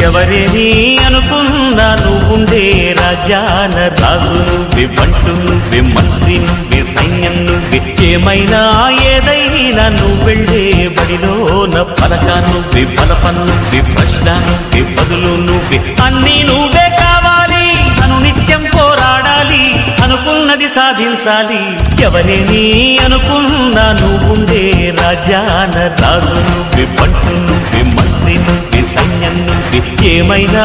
ఎవరేని అనుకున్నా నువ్వుండే రాజాన రాజు నువ్వే, బంటు నువ్వే, మంత్రి నువ్వే, సైన్యం నువ్వే, ఏమైనా ఏదైనా నువ్వెళ్ళే బడిలోన పలక నువ్వే, బలపం నువ్వే, ప్రశ్న నువ్వే, బదులు నువ్వే, అన్నీ నువ్వే కావాలి. అను నిత్యం పోరాడాలి, అనుకున్నది సాధించాలి. ఎవరేని అనుకున్నా నువ్వుండే రాజాన రాజు నువ్వే, బంటు నువ్వే, మంత్రి నువ్వే, సైన్యం నువ్వే, ఏమైనా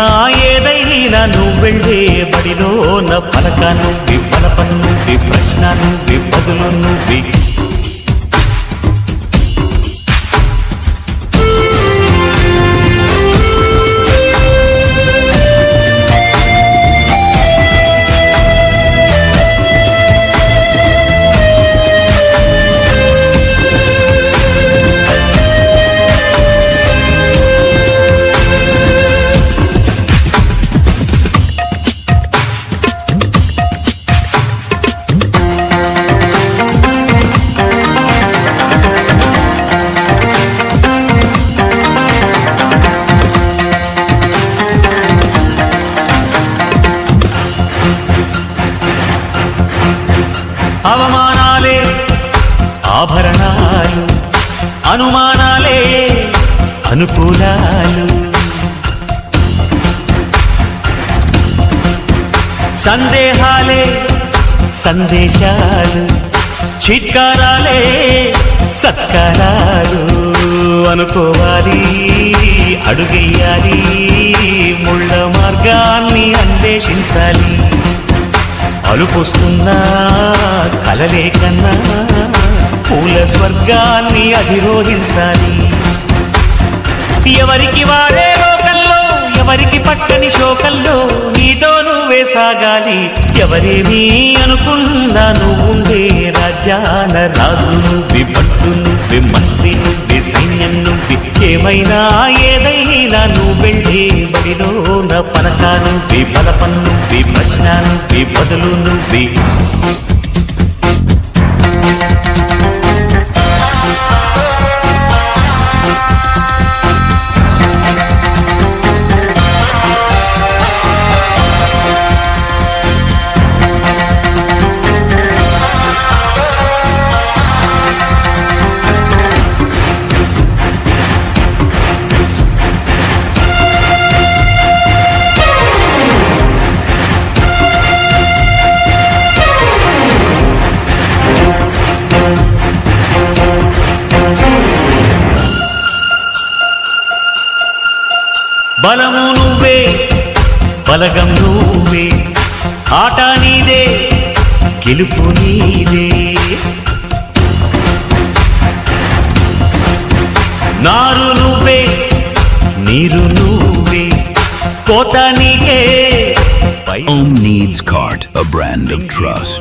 ఏదైనా నువ్వెళ్ళే బడిలోన పలక నువ్వే, బలపం నువ్వే, ప్రశ్న నువ్వే, బదులు నువ్వే. అవమానాలే ఆభరణాలు, అనుమానాలే అనుకూలాలు, సందేహాలే సందేశాలు, చిత్కారాలే సత్కారాలు. అనుకోవాలి, అడుగెయ్యాలి, ముళ్ళ మార్గాన్ని అన్వేషించాలి. అలుపొస్తున్నా కలలే కన్నా పూల స్వర్గాన్ని అధిరోహించాలి. ఎవరికి వారే లోకల్లో, ఎవరికి పట్టని శోకల్లో నీతో నువ్వే సాగాలి. ఎవరేమీ అనుకున్నా నువ్వుండే రాజాన రాజు నువ్వే, బంటు నువ్వే, మంత్రి నువ్వే, సైన్యం నువ్వే, ఏమైనా ఏదైనా నువ్వెళ్ళే బడిలోన పలక నువ్వే, బలపం నువ్వే, ప్రశ్న నువ్వే, బదులు నువ్వే. బలము నువ్వే, బలగం నువ్వే, ఆట నీదే, గెలుపు నీదే. నారు నువ్వే, నీరు నువ్వే, కోత నీకే. Home Needs Cart, a brand of trust.